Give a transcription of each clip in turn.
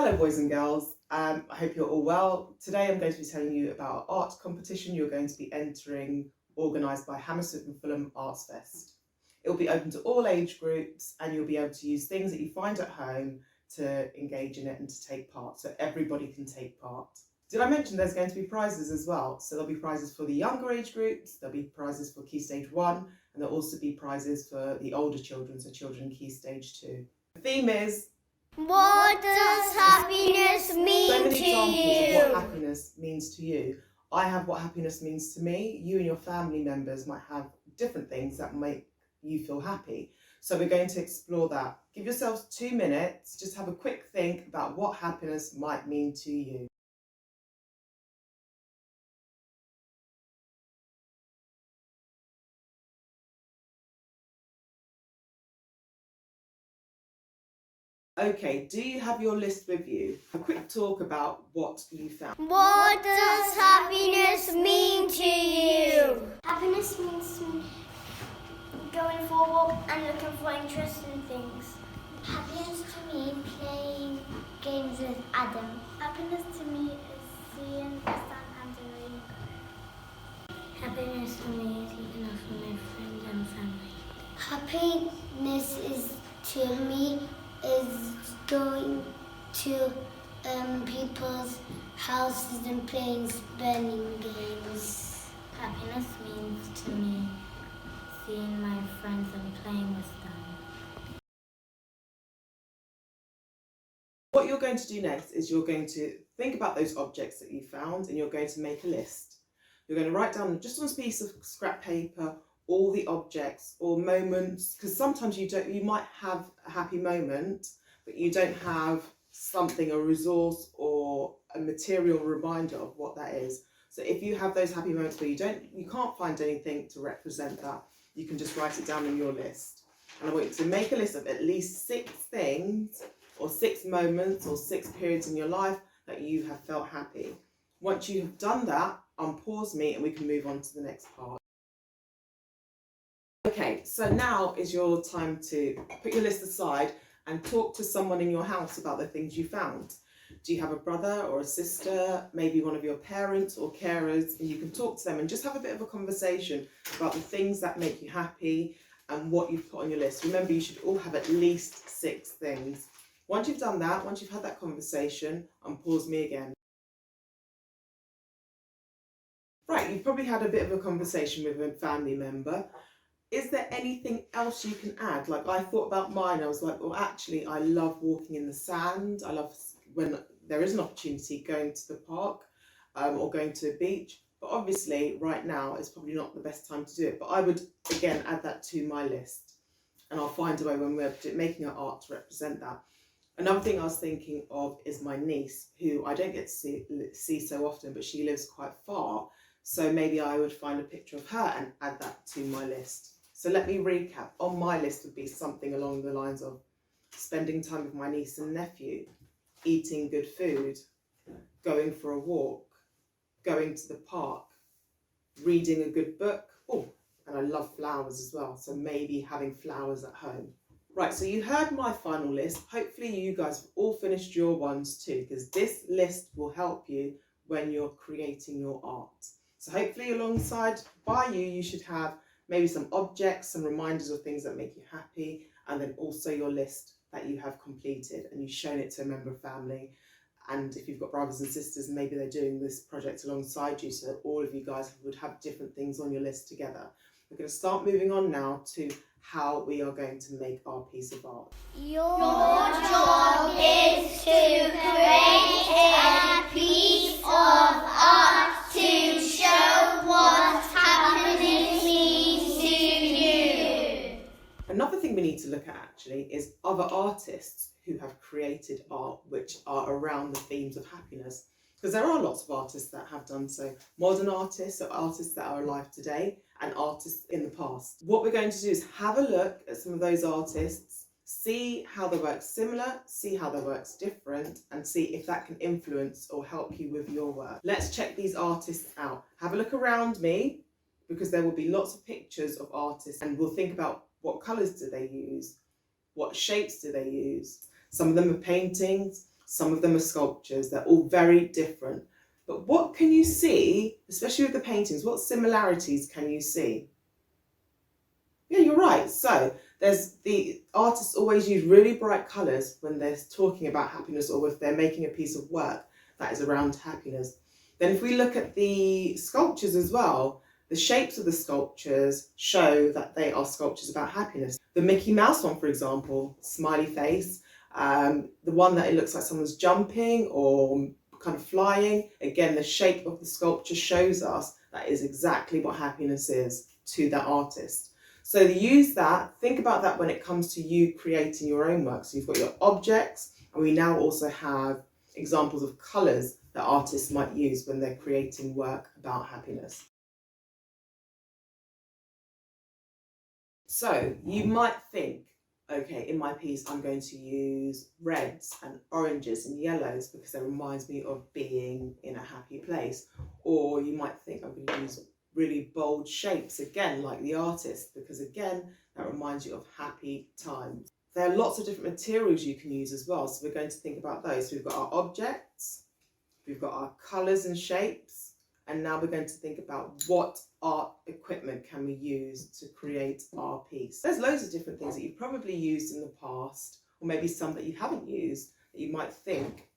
Hello boys and girls, I hope you're all well. Today I'm going to be telling you about our art competition you're going to be entering, organised by Hammersmith and Fulham ArtsFest. It will be open to all age groups and you'll be able to use things that you find at home to engage in it and to take part, so everybody can take part. Did I mention there's going to be prizes as well? So there'll be prizes for the younger age groups, there'll be prizes for Key Stage 1, and there'll also be prizes for the older children, so children in Key Stage 2. The theme is, what does happiness mean so many to examples you? of what happiness means to you. I have what happiness means to me. You and your family members might have different things that make you feel happy. So we're going to explore that. Give yourselves 2 minutes, just have a quick think about what happiness might mean to you. Okay, do you have your list with you? A quick talk about what you found. What does happiness mean to you? Happiness means going for a walk and looking for interesting things. Happiness to me, playing games with Adam. Happiness to me is seeing the sun and the rain. Happiness to me is looking after my friends and family. Happiness is to me is going to people's houses and playing spelling games. Happiness means to me seeing my friends and playing with them. What you're going to do next is you're going to think about those objects that you found and you're going to make a list. You're going to write down just on a piece of scrap paper all the objects or moments, because sometimes you might have a happy moment, but you don't have something, a resource or a material reminder of what that is. So if you have those happy moments where you can't find anything to represent that, you can just write it down in your list. And I want you to make a list of at least 6 things or 6 moments or 6 periods in your life that you have felt happy. Once you have done that, unpause me and we can move on to the next part. Okay, so now is your time to put your list aside and talk to someone in your house about the things you found. Do you have a brother or a sister, maybe one of your parents or carers, and you can talk to them and just have a bit of a conversation about the things that make you happy and what you've put on your list. Remember, you should all have at least 6 things. Once you've done that, once you've had that conversation, unpause me again. Right, you've probably had a bit of a conversation with a family member. Is there anything else you can add? Like, I thought about mine, I was like, well, actually, I love walking in the sand. I love when there is an opportunity going to the park or going to a beach. But obviously, right now is probably not the best time to do it. But I would, again, add that to my list. And I'll find a way when we're making our art to represent that. Another thing I was thinking of is my niece, who I don't get to see so often, but she lives quite far. So maybe I would find a picture of her and add that to my list. So let me recap. On my list would be something along the lines of spending time with my niece and nephew, eating good food, going for a walk, going to the park, reading a good book. Oh, and I love flowers as well. So maybe having flowers at home. Right, so you heard my final list. Hopefully you guys have all finished your ones too, because this list will help you when you're creating your art. So hopefully alongside by you should have maybe some objects, some reminders of things that make you happy, and then also your list that you have completed and you've shown it to a member of family. And if you've got brothers and sisters, maybe they're doing this project alongside you, so that all of you guys would have different things on your list together. We're going to start moving on now to how we are going to make our piece of art. Your job is to create a piece of art to show what happiness means to you. Another thing we need to look at actually is other artists who have created art which are around the themes of happiness. Because there are lots of artists that have done so. Modern artists, or artists that are alive today, and artists in the past. What we're going to do is have a look at some of those artists, see how their work's similar, see how their work's different, and see if that can influence or help you with your work. Let's check these artists out. Have a look around me, because there will be lots of pictures of artists, and we'll think about what colours do they use, what shapes do they use. Some of them are paintings, Some of them are sculptures. They're all very different. But what can you see, especially with the paintings, what similarities can you see? Yeah, you're right. So the artists always use really bright colours when they're talking about happiness, or if they're making a piece of work that is around happiness. Then if we look at the sculptures as well, the shapes of the sculptures show that they are sculptures about happiness. The Mickey Mouse one, for example, smiley face. The one that it looks like someone's jumping or kind of flying. Again, the shape of the sculpture shows us that is exactly what happiness is to that artist. So use that, think about that when it comes to you creating your own work. So you've got your objects, and we now also have examples of colours that artists might use when they're creating work about happiness. So you might think, okay, in my piece I'm going to use reds and oranges and yellows because it reminds me of being in a happy place. Or you might think I'm going to use really bold shapes, again, like the artist, because again, that reminds you of happy times. There are lots of different materials you can use as well, so we're going to think about those. So we've got our objects, we've got our colours and shapes, and now we're going to think about what art equipment can we use to create our piece. There's loads of different things that you've probably used in the past, or maybe some that you haven't used, that you might think,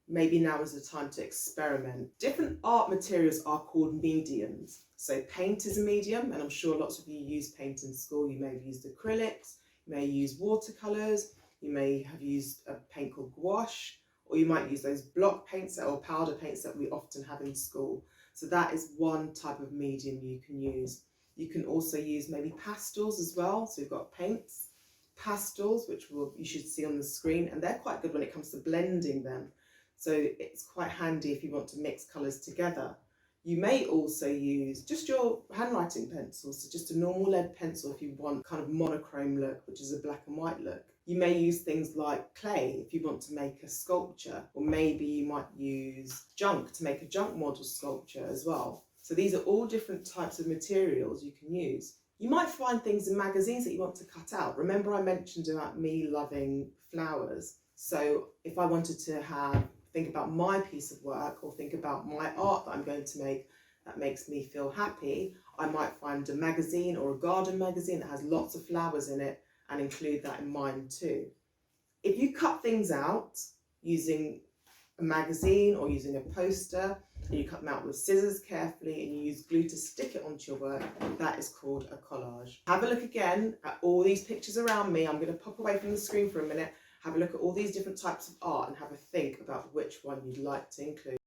maybe now is the time to experiment. Different art materials are called mediums. So paint is a medium, and I'm sure lots of you use paint in school. You may have used acrylics, you may use watercolours, you may have used a paint called gouache, or you might use those block paints or powder paints that we often have in school. So that is one type of medium you can use. You can also use maybe pastels as well. So we've got paints, pastels, which you should see on the screen, and they're quite good when it comes to blending them. So it's quite handy if you want to mix colours together. You may also use just your handwriting pencil, so just a normal lead pencil if you want kind of monochrome look, which is a black and white look. You may use things like clay if you want to make a sculpture, or maybe you might use junk to make a junk model sculpture as well. So these are all different types of materials you can use. You might find things in magazines that you want to cut out. Remember I mentioned about me loving flowers. So if I wanted to think about my piece of work, or think about my art that I'm going to make that makes me feel happy, I might find a magazine or a garden magazine that has lots of flowers in it and include that in mine too. If you cut things out using a magazine or using a poster, and you cut them out with scissors carefully and you use glue to stick it onto your work, that is called a collage. Have a look again at all these pictures around me. I'm going to pop away from the screen for a minute. Have a look at all these different types of art and have a think about which one you'd like to include.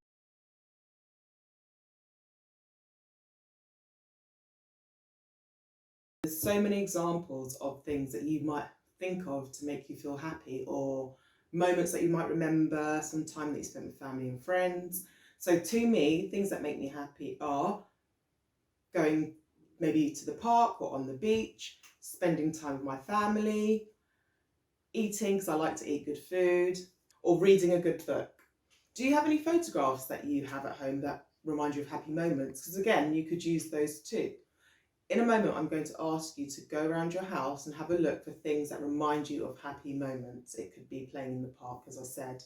There's so many examples of things that you might think of to make you feel happy, or moments that you might remember, some time that you spent with family and friends. So to me, things that make me happy are going maybe to the park or on the beach, spending time with my family, eating because I like to eat good food, or reading a good book. Do you have any photographs that you have at home that remind you of happy moments? Because again, you could use those too. In a moment, I'm going to ask you to go around your house and have a look for things that remind you of happy moments. It could be playing in the park, as I said.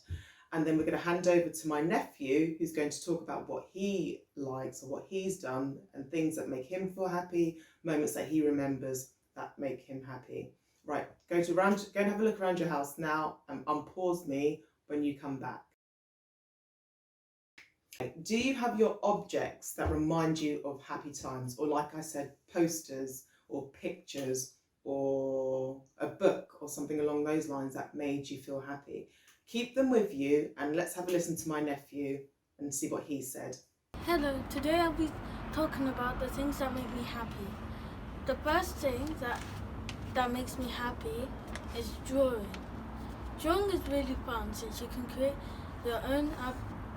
And then we're going to hand over to my nephew, who's going to talk about what he likes or what he's done and things that make him feel happy, moments that he remembers that make him happy. Right, go and have a look around your house now and unpause me when you come back. Do you have your objects that remind you of happy times? Or like I said, posters or pictures or a book or something along those lines that made you feel happy? Keep them with you and let's have a listen to my nephew and see what he said. Hello, today I'll be talking about the things that make me happy. The first thing that makes me happy is drawing. Drawing is really fun since you can create your own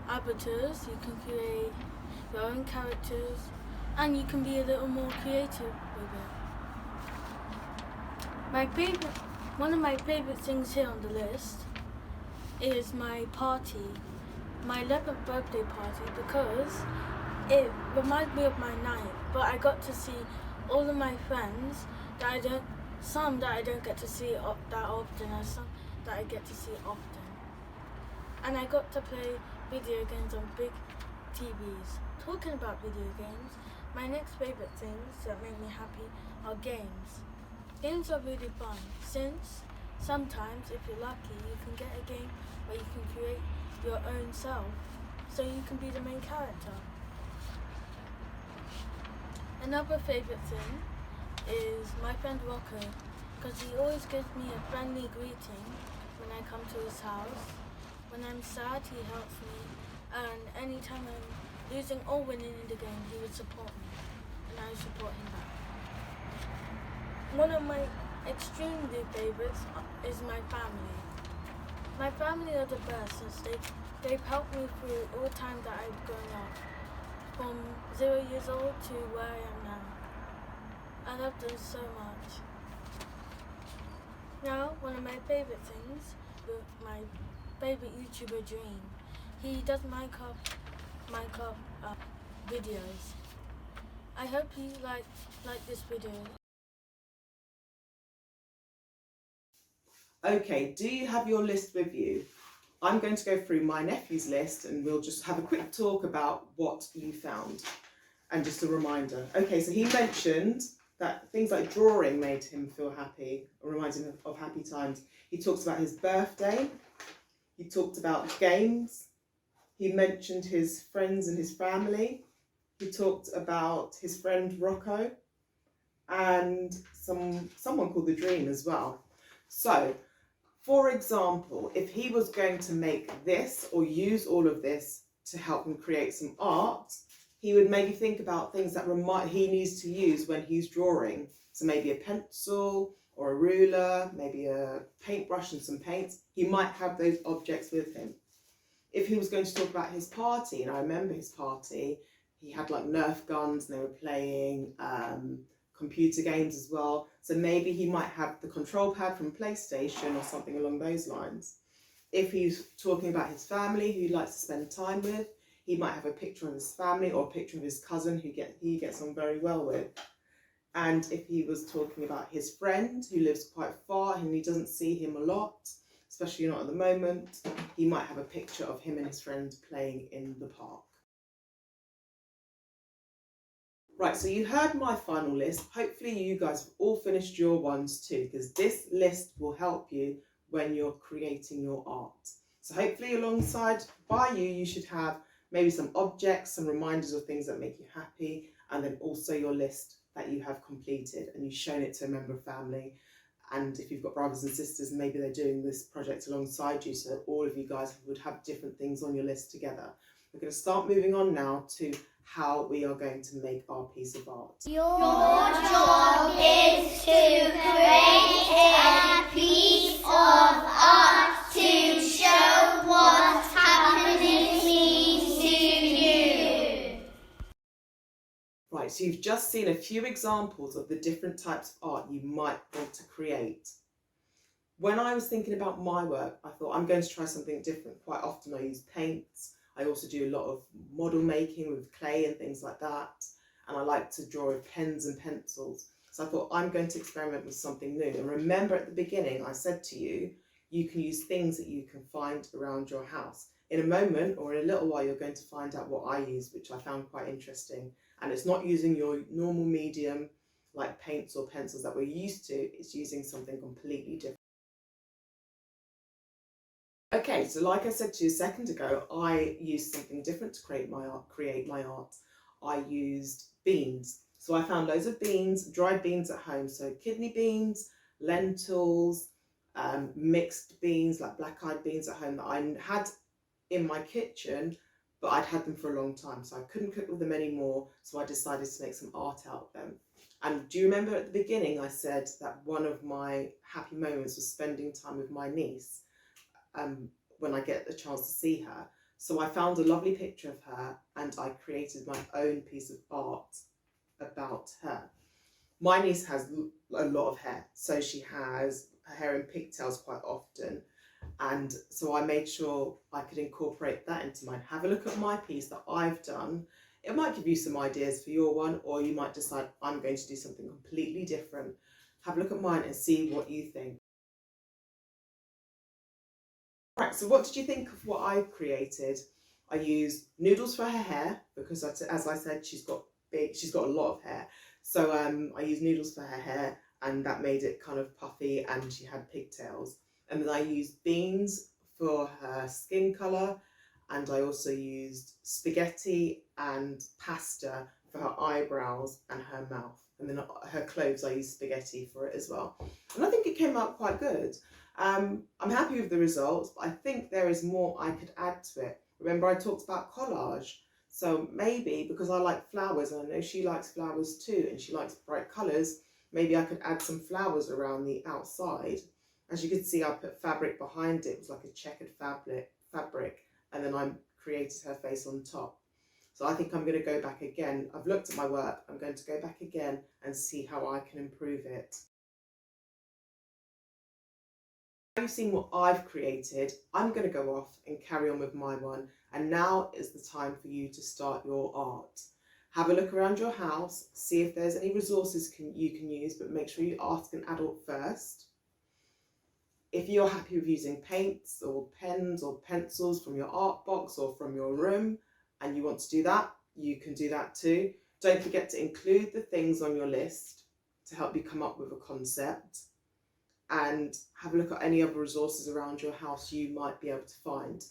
avatars, you can create your own characters, and you can be a little more creative with it. One of my favourite things here on the list is my party, my 11th birthday party, because it reminds me of my 9th, but I got to see all of my friends some that I don't get to see that often, and some that I get to see often. and I got to play video games on big TVs. Talking about video games, my next favourite things that make me happy are games. Games are really fun since sometimes, if you're lucky, you can get a game where you can create your own self, so you can be the main character. Another favourite thing is my friend Rocco, because he always gives me a friendly greeting when I come to his house. When I'm sad, he helps me, and anytime I'm losing or winning in the game, he would support me, and I support him back. One of my extremely favourites is my family. My family are the best since they've helped me through all the time that I've grown up, from 0 years old to where I am now. I love them so much. Now, one of my favourite things, my favourite YouTuber Dream. He does Minecraft videos. I hope you like this video. Okay, do you have your list with you? I'm going to go through my nephew's list and we'll just have a quick talk about what you found. And just a reminder. Okay, so he mentioned that things like drawing made him feel happy, or reminds him of happy times. He talks about his birthday. He talked about games. He mentioned his friends and his family. He talked about his friend Rocco and someone called the Dream as well. So, for example, if he was going to make this or use all of this to help him create some art, he would maybe think about things that he needs to use when he's drawing. So maybe a pencil or a ruler, maybe a paintbrush and some paints. He might have those objects with him. If he was going to talk about his party, and I remember his party, he had like Nerf guns and they were playing computer games as well. So maybe he might have the control pad from PlayStation or something along those lines. If he's talking about his family, who he likes to spend time with, he might have a picture of his family or a picture of his cousin who he gets on very well with. And if he was talking about his friend who lives quite far and he doesn't see him a lot, especially not at the moment, he might have a picture of him and his friend playing in the park. Right, so you heard my final list. Hopefully you guys have all finished your ones too, because this list will help you when you're creating your art. So hopefully alongside by you should have maybe some objects, some reminders of things that make you happy, and then also your list that you have completed and you've shown it to a member of family. And if you've got brothers and sisters, maybe they're doing this project alongside you, so all of you guys would have different things on your list together. We're going to start moving on now to how we are going to make our piece of art. Your job is to create a piece of art to show what happiness means to you. Right, so you've just seen a few examples of the different types of art you might want to create. When I was thinking about my work, I thought I'm going to try something different. Quite often I use paints. I also do a lot of model making with clay and things like that. And I like to draw with pens and pencils. So I thought I'm going to experiment with something new. And remember at the beginning, I said to you, you can use things that you can find around your house. In a moment or in a little while, you're going to find out what I use, which I found quite interesting. And it's not using your normal medium like paints or pencils that we're used to. It's using something completely different. Okay, so like I said to you a second ago, I used something different to create my art. I used beans. So I found loads of beans, dried beans at home. So kidney beans, lentils, mixed beans, like black-eyed beans at home that I had in my kitchen, but I'd had them for a long time. So I couldn't cook with them anymore. So I decided to make some art out of them. And do you remember at the beginning I said that one of my happy moments was spending time with my niece? When I get the chance to see her. So I found a lovely picture of her and I created my own piece of art about her. My niece has a lot of hair, so she has her hair in pigtails quite often, and so I made sure I could incorporate that into mine. Have a look at my piece that I've done. It might give you some ideas for your one, or you might decide I'm going to do something completely different. Have a look at mine and see what you think. Right, so what did you think of what I created? I used noodles for her hair because, as I said, she's got a lot of hair. So I used noodles for her hair, and that made it kind of puffy, and she had pigtails. And then I used beans for her skin colour, and I also used spaghetti and pasta for her eyebrows and her mouth. And then her clothes, I used spaghetti for it as well. And I think it came out quite good. I'm happy with the results, but I think there is more I could add to it. Remember, I talked about collage. So maybe, because I like flowers, and I know she likes flowers too, and she likes bright colours, maybe I could add some flowers around the outside. As you can see, I put fabric behind it. It was like a checkered fabric, and then I created her face on top. So I think I'm going to go back again. I've looked at my work. I'm going to go back again and see how I can improve it. Now you've seen what I've created, I'm going to go off and carry on with my one. And now is the time for you to start your art. Have a look around your house, see if there's any resources you can use, but make sure you ask an adult first. If you're happy with using paints or pens or pencils from your art box or from your room, and you want to do that, you can do that too. Don't forget to include the things on your list to help you come up with a concept, and have a look at any other resources around your house you might be able to find.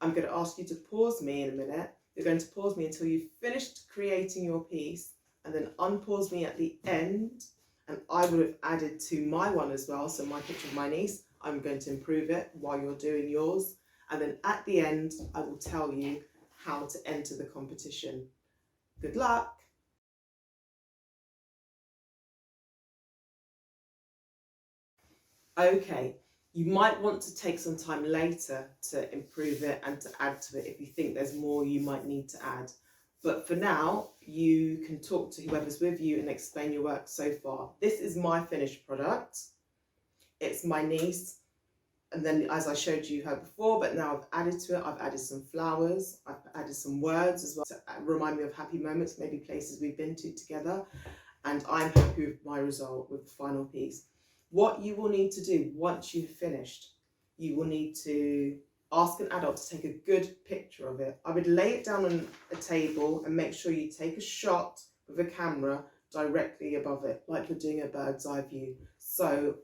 I'm going to ask you to pause me in a minute. You're going to pause me until you've finished creating your piece, and then unpause me at the end, and I would have added to my one as well, so my picture of my niece, I'm going to improve it while you're doing yours, and then at the end I will tell you how to enter the competition. Good luck! Okay, you might want to take some time later to improve it and to add to it if you think there's more you might need to add. But for now, you can talk to whoever's with you and explain your work so far. This is my finished product. It's my niece. And then, as I showed you her before, but now I've added to it, I've added some flowers, I've added some words as well to remind me of happy moments, maybe places we've been to together. And I'm happy with my result, with the final piece. What you will need to do once you've finished, you will need to ask an adult to take a good picture of it. I would lay it down on a table and make sure you take a shot with a camera directly above it, like you're doing a bird's eye view. So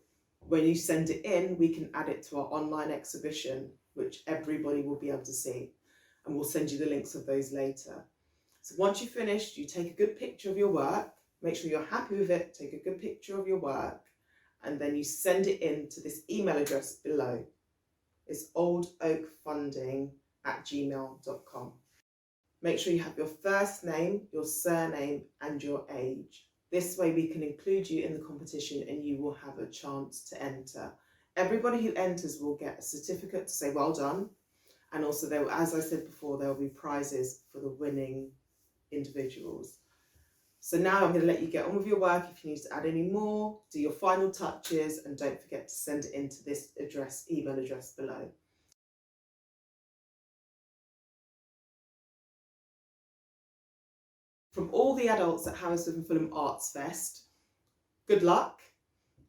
when you send it in, we can add it to our online exhibition, which everybody will be able to see. And we'll send you the links of those later. So once you've finished, you take a good picture of your work, make sure you're happy with it, take a good picture of your work, and then you send it in to this email address below. It's oldoakfunding@gmail.com. Make sure you have your first name, your surname, and your age. This way we can include you in the competition and you will have a chance to enter. Everybody who enters will get a certificate to say well done. And also, there, as I said before, there will be prizes for the winning individuals. So now I'm going to let you get on with your work. If you need to add any more, do your final touches, and don't forget to send it into this email address below. From all the adults at Hammersmith and Fulham ArtsFest, good luck.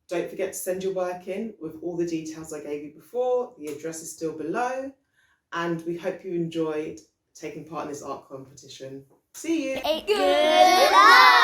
Don't forget to send your work in with all the details I gave you before. The address is still below, and we hope you enjoyed taking part in this art competition. See you! Good luck!